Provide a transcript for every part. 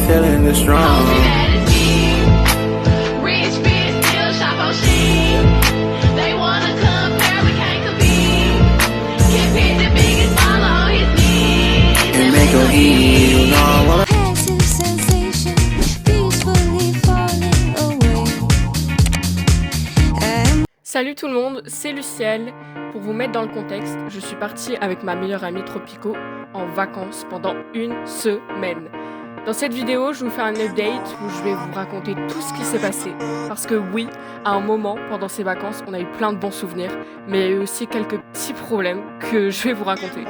feeling the strong. Rich bitch still shop on Shein. They wanna compare, we can't compete. Can't pick the biggest baller on his knees. And make her heal. No, I wanna Passive sensation, peacefully falling away. Salut tout le monde, c'est Luciel. Pour vous mettre dans le contexte, je suis partie avec ma meilleure amie Tropico en vacances pendant une semaine. Dans cette vidéo, je vous fais un update où je vais vous raconter tout ce qui s'est passé. Parce que oui, à un moment, pendant ces vacances, on a eu plein de bons souvenirs, mais il y a eu aussi quelques petits problèmes que je vais vous raconter.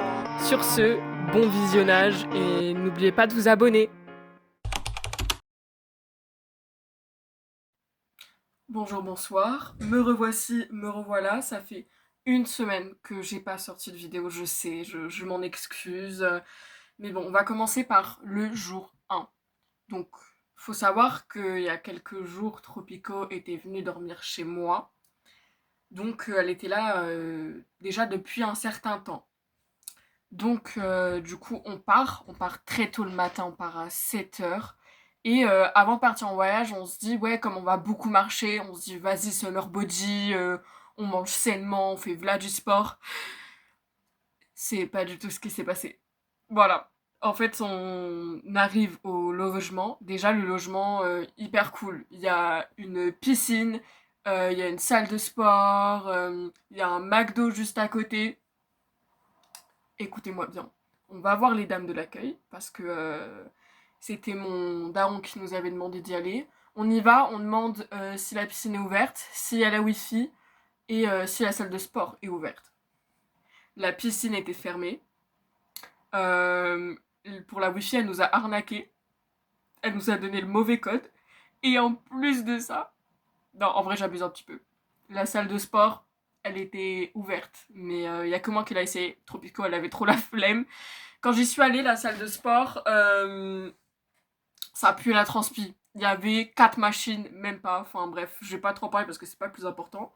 Sur ce, bon visionnage et n'oubliez pas de vous abonner. Bonjour, bonsoir, me revoici, me revoilà, ça fait une semaine que j'ai pas sorti de vidéo, je sais, je m'en excuse, mais bon, on va commencer par le jour 1. Donc, faut savoir qu'il y a quelques jours, Tropico était venue dormir chez moi, donc elle était là déjà depuis un certain temps. Donc, du coup, on part très tôt le matin, on part à 7h. Et avant de partir en voyage, on se dit, ouais, comme on va beaucoup marcher, on se dit, vas-y, summer body, on mange sainement, on fait v'là du sport. C'est pas du tout ce qui s'est passé. Voilà. En fait, on arrive au logement. Déjà, le logement, hyper cool. Il y a une piscine, il y a une salle de sport, il y a un McDo juste à côté. Écoutez-moi bien. On va voir les dames de l'accueil, parce que c'était mon daron qui nous avait demandé d'y aller. On y va, on demande si la piscine est ouverte, s'il y a la wifi et si la salle de sport est ouverte. La piscine était fermée. Pour la wifi, elle nous a arnaqué. Elle nous a donné le mauvais code. Et en plus de ça, non, en vrai, j'abuse un petit peu. La salle de sport, elle était ouverte. Mais il y a que moi qui l'a essayé. Tropico, elle avait trop la flemme. Quand j'y suis allée, la salle de sport, ça pue la transpi. Il y avait 4 machines, même pas. Enfin bref, je vais pas trop parler parce que c'est pas le plus important.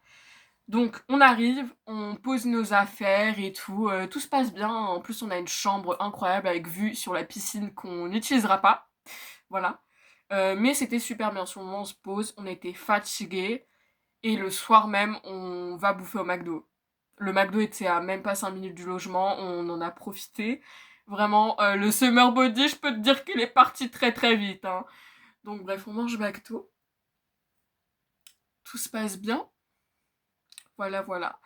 Donc on arrive, on pose nos affaires et tout. Tout se passe bien. En plus, on a une chambre incroyable avec vue sur la piscine qu'on n'utilisera pas. Voilà. Mais c'était super bien. Sur le moment, on se pose. On était fatigués. Et le soir même, on va bouffer au McDo. Le McDo était à même pas 5 minutes du logement. On en a profité. Vraiment, le summer body, je peux te dire qu'il est parti très très vite. Hein. Donc bref, on mange McDo. Tout se passe bien. Voilà, voilà.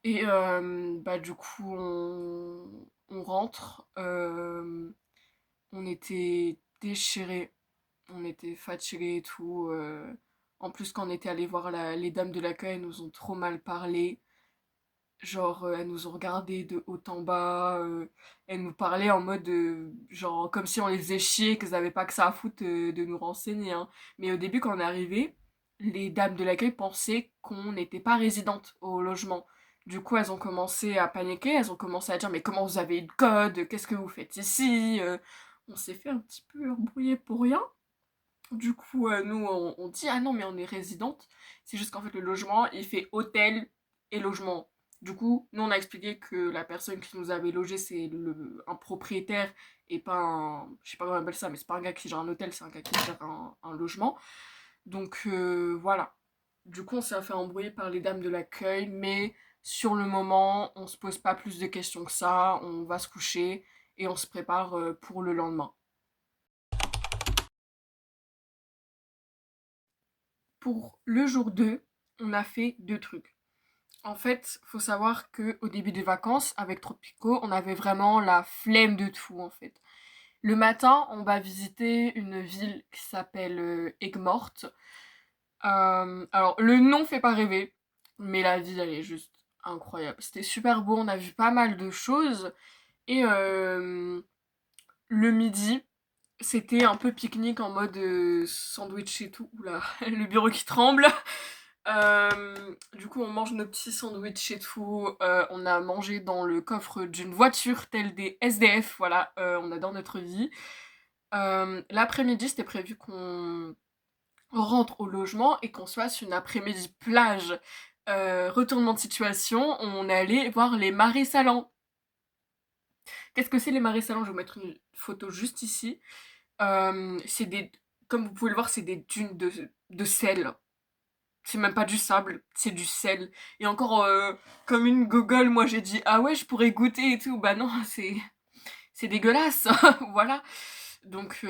Et du coup, on rentre. On était déchirés. On était fatigués et tout. En plus, quand on était allé voir les dames de l'accueil, elles nous ont trop mal parlé. Genre, elles nous ont regardé de haut en bas, elles nous parlaient en mode, genre, comme si on les faisait chier, qu'elles avaient pas que ça à foutre de nous renseigner, hein. Mais au début, quand on est arrivé, les dames de l'accueil pensaient qu'on n'était pas résidente au logement. Du coup, elles ont commencé à paniquer, elles ont commencé à dire, mais comment vous avez eu le code? Qu'est-ce que vous faites ici? On s'est fait un petit peu embrouiller pour rien. Du coup, nous, on dit, ah non, mais on est résidente. C'est juste qu'en fait, le logement, il fait hôtel et logement. Du coup, nous, on a expliqué que la personne qui nous avait logé, c'est un propriétaire et pas un... Je sais pas comment on appelle ça, mais c'est pas un gars qui gère un hôtel, c'est un gars qui gère un logement. Donc, voilà. Du coup, on s'est fait embrouiller par les dames de l'accueil, mais sur le moment, on se pose pas plus de questions que ça. On va se coucher et on se prépare pour le lendemain. Pour le jour 2, on a fait 2 trucs. En fait, faut savoir qu'au début des vacances, avec Tropico, on avait vraiment la flemme de tout, en fait. Le matin, on va visiter une ville qui s'appelle Aigues-Mortes. Alors, le nom fait pas rêver, mais la ville, elle est juste incroyable. C'était super beau, on a vu pas mal de choses. Et le midi, c'était un peu pique-nique en mode sandwich et tout. Oula, le bureau qui tremble. Du coup, on mange nos petits sandwichs et tout. On a mangé dans le coffre d'une voiture, tel des SDF. Voilà, on adore notre vie. L'après-midi, c'était prévu qu'on rentre au logement et qu'on se fasse une après-midi plage. Retournement de situation, on allait voir les marais salants. Qu'est-ce que c'est les marais salants? Je vais vous mettre une photo juste ici. C'est des, comme vous pouvez le voir, c'est des dunes de sel. C'est même pas du sable, c'est du sel. Et encore, comme une gogole, moi j'ai dit, ah ouais, je pourrais goûter et tout. Bah non, c'est dégueulasse. Voilà. Donc,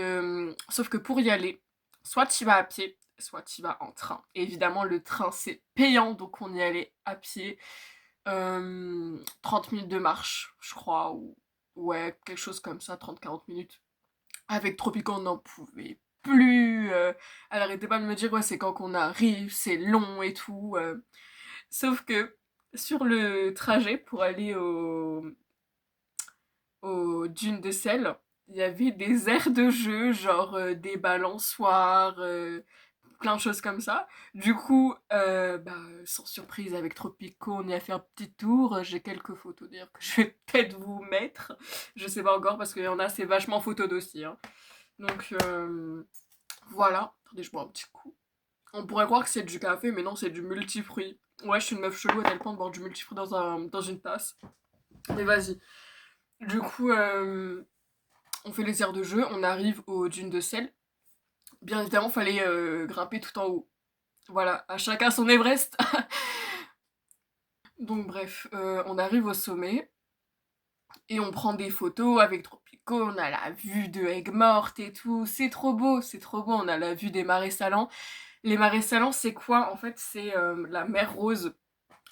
sauf que pour y aller, soit tu vas à pied, soit tu vas en train. Et évidemment, le train c'est payant, donc on y allait à pied. 30 minutes de marche, je crois, ou ouais, quelque chose comme ça, 30-40 minutes. Avec Tropico, on n'en pouvait plus. Elle arrêtait pas de me dire, ouais, c'est quand qu'on arrive, c'est long et tout. Sauf que sur le trajet pour aller aux dunes de sel, il y avait des aires de jeu, genre des balançoires, plein de choses comme ça. Du coup, bah, sans surprise, avec Tropico, on y a fait un petit tour. J'ai quelques photos d'ailleurs que je vais peut-être vous mettre. Je sais pas encore parce qu'il y en a, c'est vachement photo dossier. Hein. Donc voilà. Attendez, je bois un petit coup. On pourrait croire que c'est du café, mais non, c'est du multifruit. Ouais, je suis une meuf chelou à tel point de boire du multifruit dans une tasse. Mais vas-y. Du coup, on fait les aires de jeu, on arrive aux dunes de sel. Bien évidemment, fallait grimper tout en haut. Voilà, à chacun son Everest. Donc bref, on arrive au sommet et on prend des photos avec Tropico, on a la vue de Aigues-Mortes et tout, c'est trop beau, on a la vue des marais salants. Les marais salants, c'est quoi? En fait, c'est la mer Rose.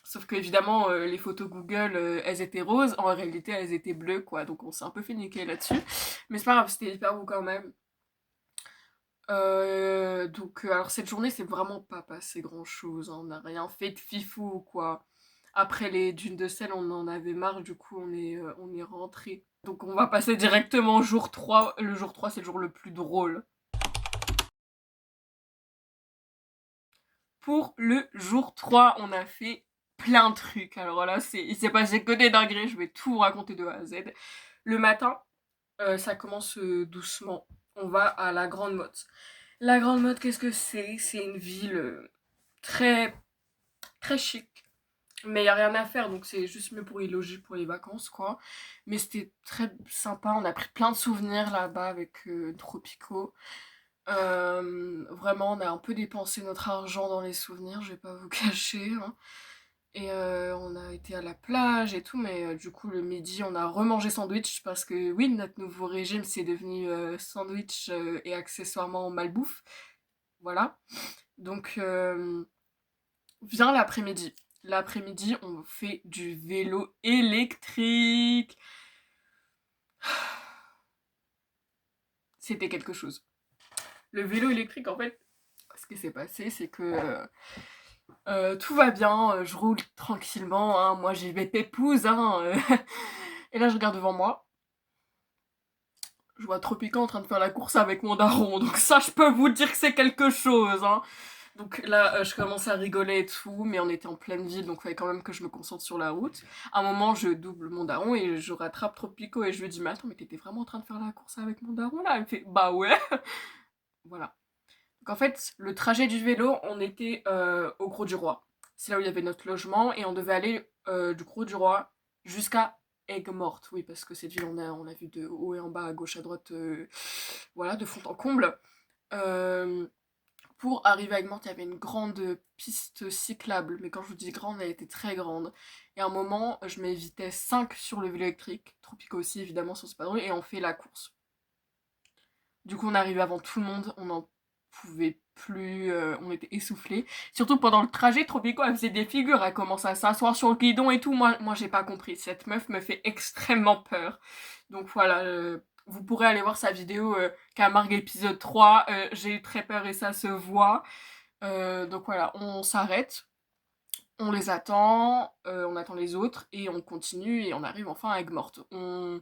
Sauf que évidemment, les photos Google, elles étaient roses, en réalité, elles étaient bleues, quoi. Donc on s'est un peu fait niquer là-dessus. Mais c'est pas grave, c'était hyper beau quand même. Donc, alors cette journée, c'est vraiment pas passé grand-chose, hein. On n'a rien fait de fifou, quoi. Après les dunes de sel, on en avait marre, du coup, on est rentré. Donc, on va passer directement au jour 3. Le jour 3, c'est le jour le plus drôle. Pour le jour 3, on a fait plein de trucs. Alors là, il s'est passé que des dingueries, je vais tout vous raconter de A à Z. Le matin, ça commence doucement. On va à la Grande Motte. La Grande Motte, qu'est-ce que c'est? C'est une ville très, très chic. Mais il n'y a rien à faire, donc c'est juste mieux pour y loger pour les vacances, quoi. Mais c'était très sympa, on a pris plein de souvenirs là-bas avec Tropico. Vraiment, on a un peu dépensé notre argent dans les souvenirs, je vais pas vous cacher. Hein. Et on a été à la plage et tout, mais du coup, le midi, on a remangé sandwich parce que oui, notre nouveau régime, c'est devenu sandwich et accessoirement malbouffe. Voilà. Donc, vient l'après-midi. L'après-midi, on fait du vélo électrique. C'était quelque chose. Le vélo électrique, en fait, ce qui s'est passé, c'est que tout va bien, je roule tranquillement, hein, moi j'y vais pépouze, hein, et là je regarde devant moi, je vois Tropico en train de faire la course avec mon daron, donc ça je peux vous dire que c'est quelque chose, hein. Donc là je commence à rigoler et tout, mais on était en pleine ville, donc il fallait quand même que je me concentre sur la route. À un moment je double mon daron et je rattrape Tropico et je lui dis mais attends mais t'étais vraiment en train de faire la course avec mon daron là? Elle me fait bah ouais. Voilà. Donc en fait, le trajet du vélo, on était au Gros du Roi. C'est là où il y avait notre logement et on devait aller du Gros du Roi jusqu'à Aigues-Mortes. Oui, parce que cette ville, on l'a vu de haut et en bas, à gauche, à droite, voilà, de fond en comble. Euh, pour arriver à Aigues-Mortes, il y avait une grande piste cyclable. Mais quand je vous dis grande, elle était très grande. Et à un moment, je mets vitesse 5 sur le vélo électrique. Tropico aussi, évidemment, sur ce padron. Et on fait la course. Du coup, on arrivait avant tout le monde, on n'en pouvait plus, on était essoufflés. Surtout pendant le trajet, Tropico, elle faisait des figures, elle commençait à s'asseoir sur le guidon et tout. Moi j'ai pas compris. Cette meuf me fait extrêmement peur. Donc voilà, vous pourrez aller voir sa vidéo Camargue épisode 3. J'ai eu très peur et ça se voit. Donc voilà, on s'arrête, on les attend, on attend les autres et on continue et on arrive enfin à Aigues-Mortes. On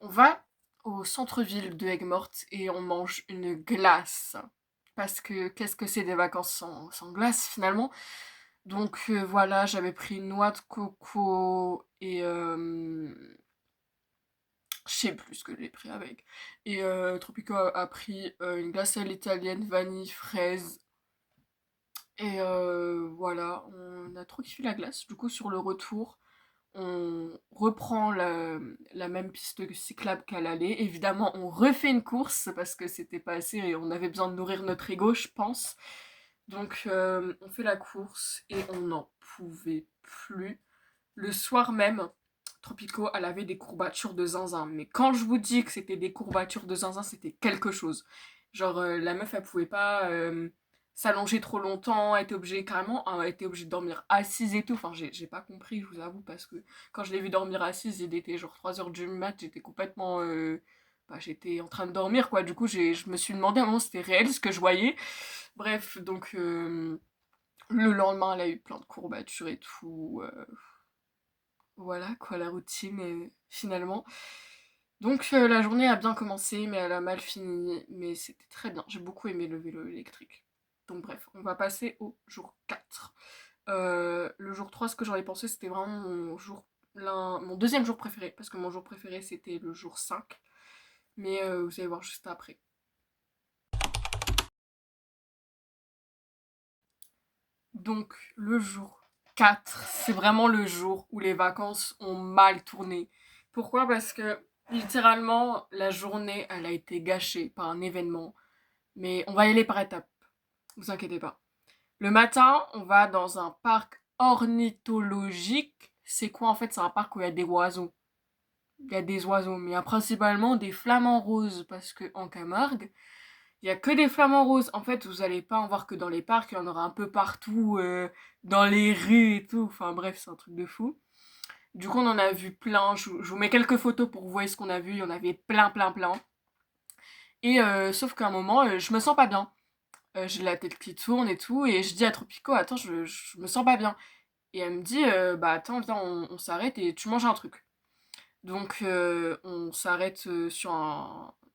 va au centre-ville de Aigues-Mortes et on mange une glace. Parce que qu'est-ce que c'est des vacances sans glace finalement? Donc voilà, j'avais pris une noix de coco et je sais plus ce que j'ai pris avec. Et Tropico a pris une glace à l'italienne, vanille, fraise. Et voilà, on a trop kiffé la glace. Du coup, sur le retour, on reprend la même piste cyclable qu'à l'aller. Évidemment, on refait une course parce que c'était pas assez et on avait besoin de nourrir notre ego, je pense. Donc, on fait la course et on n'en pouvait plus. Le soir même, Tropico, elle avait des courbatures de zinzin. Mais quand je vous dis que c'était des courbatures de zinzin, c'était quelque chose. Genre, la meuf, elle pouvait pas s'allonger trop longtemps, elle était obligée, carrément, elle était obligée de dormir assise et tout. Enfin, j'ai pas compris, je vous avoue, parce que quand je l'ai vue dormir assise, il était genre 3 heures du mat, j'étais complètement... bah, j'étais en train de dormir, quoi. Du coup, je me suis demandé à un moment si c'était réel ce que je voyais. Bref, donc... le lendemain, elle a eu plein de courbatures et tout. Voilà quoi la routine finalement. Donc la journée a bien commencé mais elle a mal fini. Mais c'était très bien. J'ai beaucoup aimé le vélo électrique. Donc bref, on va passer au jour 4. Le jour 3, ce que j'en ai pensé, c'était vraiment mon deuxième jour préféré. Parce que mon jour préféré, c'était le jour 5. Mais vous allez voir juste après. Donc le jour 4, c'est vraiment le jour où les vacances ont mal tourné. Pourquoi? Parce que littéralement, la journée, elle a été gâchée par un événement. Mais on va y aller par étapes, vous inquiétez pas. Le matin, on va dans un parc ornithologique. C'est quoi en fait? C'est un parc où il y a des oiseaux. Il y a des oiseaux, mais il y a principalement des flamants roses parce que en Camargue, il y a que des flamants roses. En fait, vous allez pas en voir que dans les parcs, il y en aura un peu partout, dans les rues et tout. Enfin bref, c'est un truc de fou. Du coup, on en a vu plein. Je vous mets quelques photos pour que vous voyez ce qu'on a vu. Il y en avait plein, plein, plein. Et sauf qu'à un moment, je me sens pas bien. J'ai la tête qui tourne et tout. Et je dis à Tropico, attends, je me sens pas bien. Et elle me dit, bah attends, viens, on s'arrête et tu manges un truc. Donc, on s'arrête sur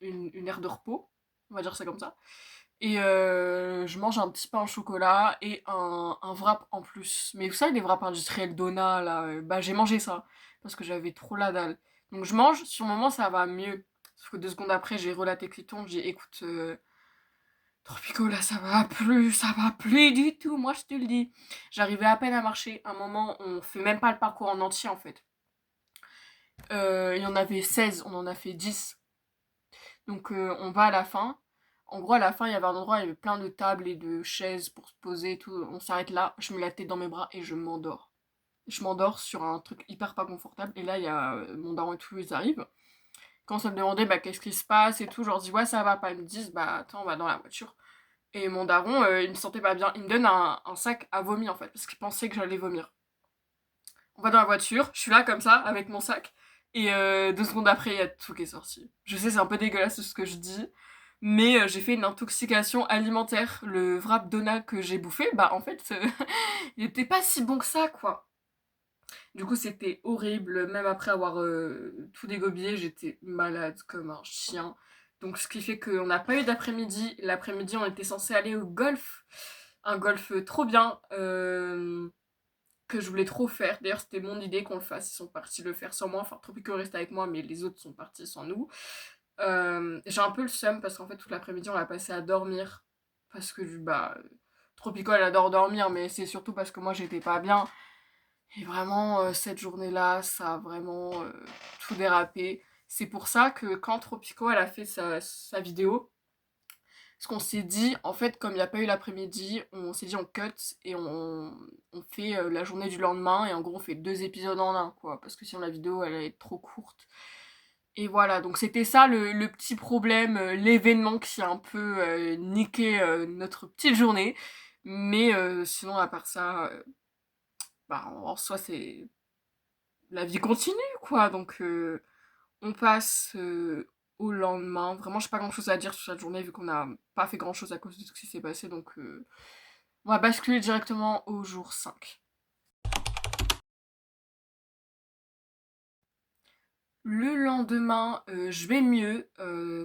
une aire de repos. On va dire ça comme ça. Et je mange un petit pain au chocolat et un wrap en plus. Mais vous savez, les wraps industriels Dona, là, bah j'ai mangé ça. Parce que j'avais trop la dalle. Donc je mange, sur le moment ça va mieux. Sauf que 2 secondes après, j'ai relaté Cliton, j'ai dit écoute, Tropico, là ça va plus du tout, moi je te le dis. J'arrivais à peine à marcher. À un moment, on fait même pas le parcours en entier en fait. Il y en avait 16, on en a fait 10. Donc on va à la fin. En gros, à la fin, il y avait un endroit, il y avait plein de tables et de chaises pour se poser et tout. On s'arrête là, je mets la tête dans mes bras et je m'endors. Je m'endors sur un truc hyper pas confortable. Et là, il y a mon daron et tout, ils arrivent. Quand ça me demandait bah, qu'est-ce qui se passe et tout, je leur dis ouais, ça va pas. Ils me disent bah attends, on va dans la voiture. Et mon daron, il me sentait pas bien. Il me donne un sac à vomi en fait, parce qu'il pensait que j'allais vomir. On va dans la voiture, je suis là comme ça, avec mon sac. Et 2 secondes après, il y a tout qui est sorti. Je sais, c'est un peu dégueulasse ce que je dis. Mais j'ai fait une intoxication alimentaire. Le wrap Donald que j'ai bouffé, bah en fait, il était pas si bon que ça, quoi. Du coup, c'était horrible. Même après avoir tout dégobillé, j'étais malade comme un chien. Donc, ce qui fait qu'on n'a pas eu d'après-midi. L'après-midi, on était censé aller au golf. Un golf trop bien. Que je voulais trop faire. D'ailleurs, c'était mon idée qu'on le fasse. Ils sont partis le faire sans moi. Enfin, Tropico reste avec moi, mais les autres sont partis sans nous. J'ai un peu le seum parce qu'en fait, toute l'après-midi, on l'a passé à dormir. Parce que, bah, Tropico, elle adore dormir, mais c'est surtout parce que moi, j'étais pas bien. Et vraiment, cette journée-là, ça a vraiment tout dérapé. C'est pour ça que quand Tropico, elle a fait sa vidéo, ce qu'on s'est dit, en fait, comme il n'y a pas eu l'après-midi, on s'est dit on cut et on fait la journée du lendemain. Et en gros, on fait 2 épisodes en un, quoi. Parce que sinon, la vidéo, elle allait être trop courte. Et voilà, donc c'était ça le petit problème, l'événement qui a un peu niqué notre petite journée. Mais sinon, à part ça, bah, en soi, c'est... La vie continue, quoi. Donc, on passe au lendemain. Vraiment, j'ai pas grand-chose à dire sur cette journée, vu qu'on n'a pas fait grand-chose à cause de ce qui s'est passé. Donc, on va basculer directement au jour 5. Le lendemain, je vais mieux,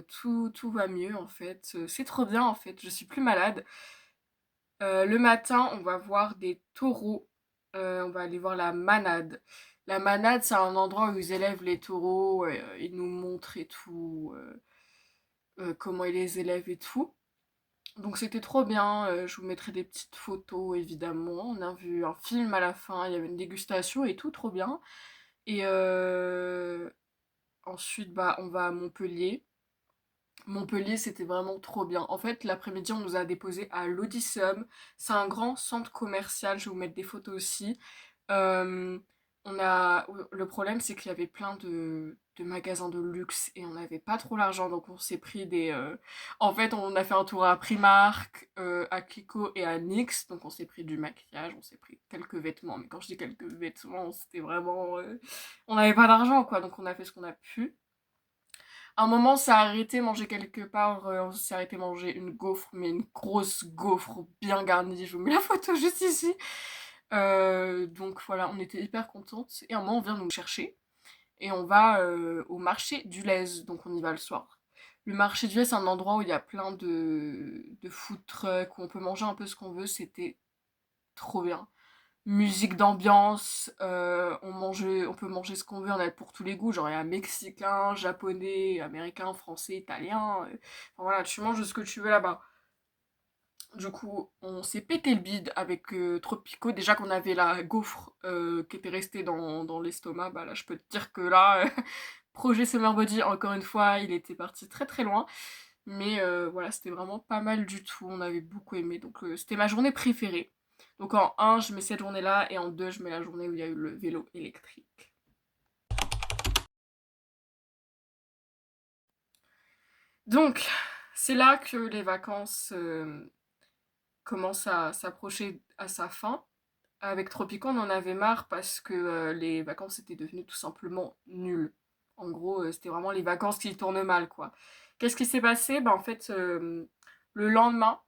tout va mieux en fait, c'est trop bien en fait, je suis plus malade. Le matin, on va voir des taureaux, on va aller voir la manade. La manade, c'est un endroit où ils élèvent les taureaux, ils nous montrent et tout, comment ils les élèvent et tout. Donc c'était trop bien, je vous mettrai des petites photos évidemment. On a vu un film à la fin, il y avait une dégustation et tout, trop bien. Et ensuite, bah, on va à Montpellier. Montpellier, c'était vraiment trop bien. En fait, l'après-midi, on nous a déposés à l'Odysseum. C'est un grand centre commercial, je vais vous mettre des photos aussi. Euh, Le problème, c'est qu'il y avait plein de magasins de luxe et on n'avait pas trop l'argent, donc on s'est pris En fait, on a fait un tour à Primark, à Kiko et à NYX, donc on s'est pris du maquillage, on s'est pris quelques vêtements, mais quand je dis quelques vêtements, c'était vraiment... On n'avait pas d'argent, quoi, donc on a fait ce qu'on a pu. À un moment, on s'est arrêté manger quelque part, on s'est arrêté manger une gaufre, mais une grosse gaufre bien garnie, je vous mets la photo juste ici. Donc voilà, on était hyper contentes. Et à un moment, on vient nous chercher et on va au marché du Lez, donc on y va le soir. Le marché du Lez, c'est un endroit où il y a plein de food trucks, où on peut manger un peu ce qu'on veut, c'était trop bien. Musique d'ambiance, on peut manger ce qu'on veut, on a pour tous les goûts, genre il y a mexicain, japonais, américain, français, italien, enfin voilà, tu manges ce que tu veux là-bas. Du coup, on s'est pété le bide avec Tropico. Déjà qu'on avait la gaufre qui était restée dans l'estomac, bah là je peux te dire que là, projet Summer Body, encore une fois, il était parti très très loin. Mais voilà, c'était vraiment pas mal du tout, on avait beaucoup aimé. Donc c'était ma journée préférée. Donc en un je mets cette journée-là, et en 2 je mets la journée où il y a eu le vélo électrique. Donc, c'est là que les vacances commencent à s'approcher à sa fin. Avec Tropico, on en avait marre parce que les vacances étaient devenues tout simplement nulles. En gros, c'était vraiment les vacances qui tournent mal, quoi. Qu'est-ce qui s'est passé? Bah, en fait, le lendemain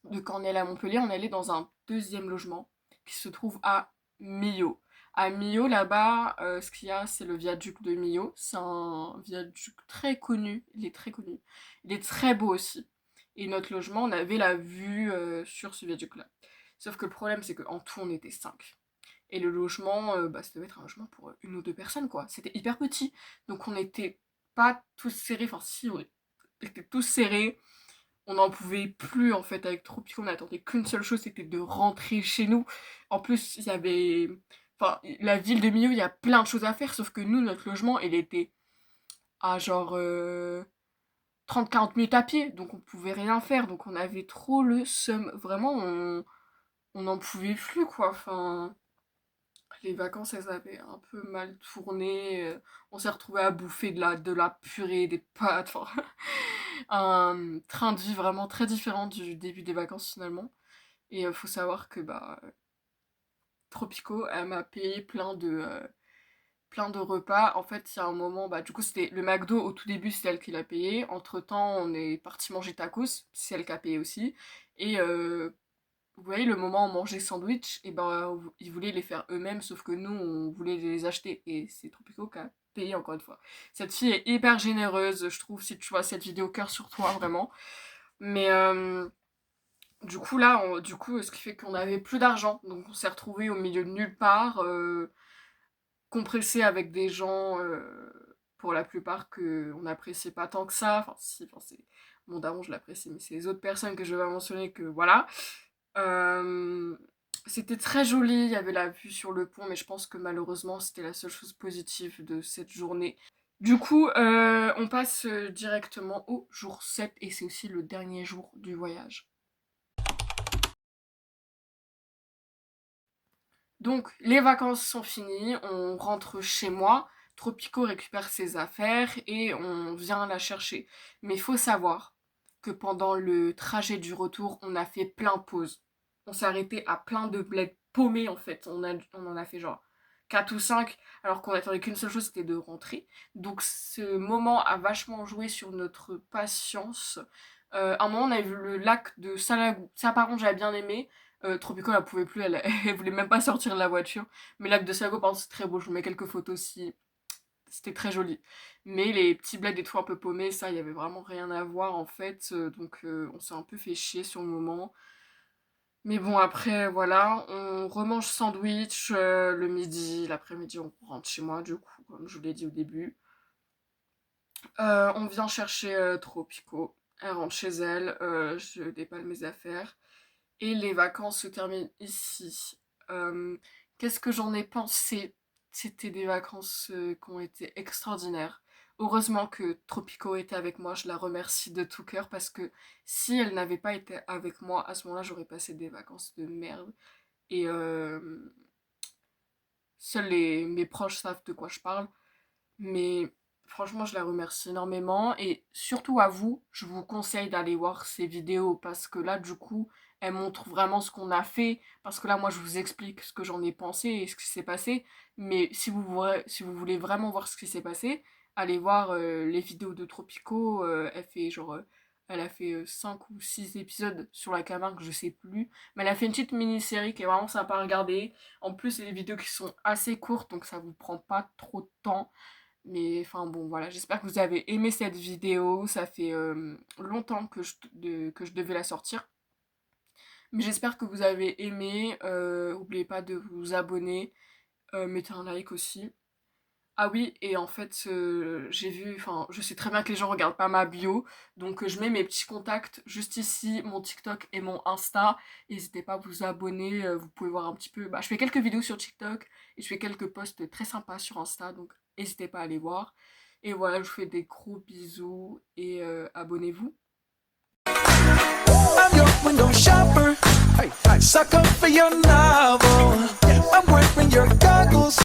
de quand on est allé à Montpellier, on est allé dans un deuxième logement qui se trouve à Millau. À Millau, là-bas, ce qu'il y a, c'est le viaduc de Millau. C'est un viaduc très connu. Il est très connu. Il est très beau aussi. Et notre logement, on avait la vue sur ce viaduc-là. Sauf que le problème, c'est qu'en tout, on était 5. Et le logement, bah, ça devait être un logement pour une ou deux personnes, quoi. C'était hyper petit. Donc on n'était pas tous serrés. Enfin, si, on était tous serrés. On n'en pouvait plus, en fait, avec Tropico. On n'attendait qu'une seule chose, c'était de rentrer chez nous. En plus, il y avait... Enfin, la ville de Millau, il y a plein de choses à faire. Sauf que nous, notre logement, il était à genre 30-40 minutes à pied. Donc on pouvait rien faire. Donc on avait trop le seum. Vraiment, on n'en pouvait plus, quoi. Enfin... Les vacances, elles avaient un peu mal tourné. On s'est retrouvé à bouffer de la purée, des pâtes. Enfin, un train de vie vraiment très différent du début des vacances finalement. Et faut savoir que bah, Tropico, elle m'a payé plein de repas. En fait, il y a un moment, bah, du coup, c'était le McDo au tout début, c'est elle qui l'a payé. Entre-temps, on est parti manger tacos, c'est elle qui a payé aussi. Et vous voyez, le moment où on mangeait sandwich, et ben ils voulaient les faire eux-mêmes, sauf que nous, on voulait les acheter. Et c'est Tropico qui a payé encore une fois. Cette fille est hyper généreuse, je trouve, si tu vois cette vidéo, cœur sur toi, vraiment. Mais du coup, là, ce qui fait qu'on n'avait plus d'argent. Donc on s'est retrouvés au milieu de nulle part, compressés avec des gens, pour la plupart, qu'on n'appréciait pas tant que ça. Enfin, si, enfin, c'est... Mon daron, je l'apprécie, mais c'est les autres personnes que je vais mentionner que, voilà. Euh, C'était très joli, il y avait la vue sur le pont, mais je pense que malheureusement c'était la seule chose positive de cette journée. Du coup, on passe directement au jour 7 et c'est aussi le dernier jour du voyage. Donc, les vacances sont finies, on rentre chez moi, Tropico récupère ses affaires et on vient la chercher. Mais il faut savoir que pendant le trajet du retour, on a fait plein pause. On s'est arrêté à plein de bleds paumés en fait. On en a fait genre 4 ou 5 alors qu'on attendait qu'une seule chose, c'était de rentrer. Donc ce moment a vachement joué sur notre patience. À un moment, on a vu le lac de Salagou. Ça, par contre, j'avais bien aimé. Tropico, elle pouvait plus, elle voulait même pas sortir de la voiture. Mais le lac de Salagou, par contre, c'est très beau. Je vous mets quelques photos aussi. C'était très joli. Mais les petits bleds et tout un peu paumés, ça, il y avait vraiment rien à voir en fait. Donc, on s'est un peu fait chier sur le moment. Mais bon, après, voilà, on remange sandwich le midi, l'après-midi, on rentre chez moi, du coup, comme je vous l'ai dit au début. On vient chercher Tropico. Elle rentre chez elle, je déballe mes affaires. Et les vacances se terminent ici. Euh, Qu'est-ce que j'en ai pensé? c'était des vacances qui ont été extraordinaires. Heureusement que Tropico était avec moi, je la remercie de tout cœur parce que si elle n'avait pas été avec moi, à ce moment-là, j'aurais passé des vacances de merde. Et seuls mes proches savent de quoi je parle. Mais franchement, je la remercie énormément. Et surtout à vous, je vous conseille d'aller voir ces vidéos parce que là, du coup, elles montrent vraiment ce qu'on a fait. Parce que là, moi, je vous explique ce que j'en ai pensé et ce qui s'est passé. Mais si vous voulez vraiment voir ce qui s'est passé, allez voir les vidéos de Tropico. Elle a fait 5 ou 6 épisodes sur la Camargue, je sais plus. Mais elle a fait une petite mini-série qui est vraiment sympa à regarder. En plus, c'est des vidéos qui sont assez courtes, donc ça vous prend pas trop de temps. Mais enfin bon, voilà, j'espère que vous avez aimé cette vidéo. Ça fait longtemps que que je devais la sortir. Mais j'espère que vous avez aimé. N'oubliez pas de vous abonner. Mettez un like aussi. Ah oui, et en fait, j'ai vu, enfin, je sais très bien que les gens regardent pas ma bio, donc je mets mes petits contacts juste ici, mon TikTok et mon Insta. N'hésitez pas à vous abonner, vous pouvez voir un petit peu. Bah, je fais quelques vidéos sur TikTok et je fais quelques posts très sympas sur Insta, donc n'hésitez pas à aller voir. Et voilà, je vous fais des gros bisous et abonnez-vous. I'm your window shopper. Sucker for your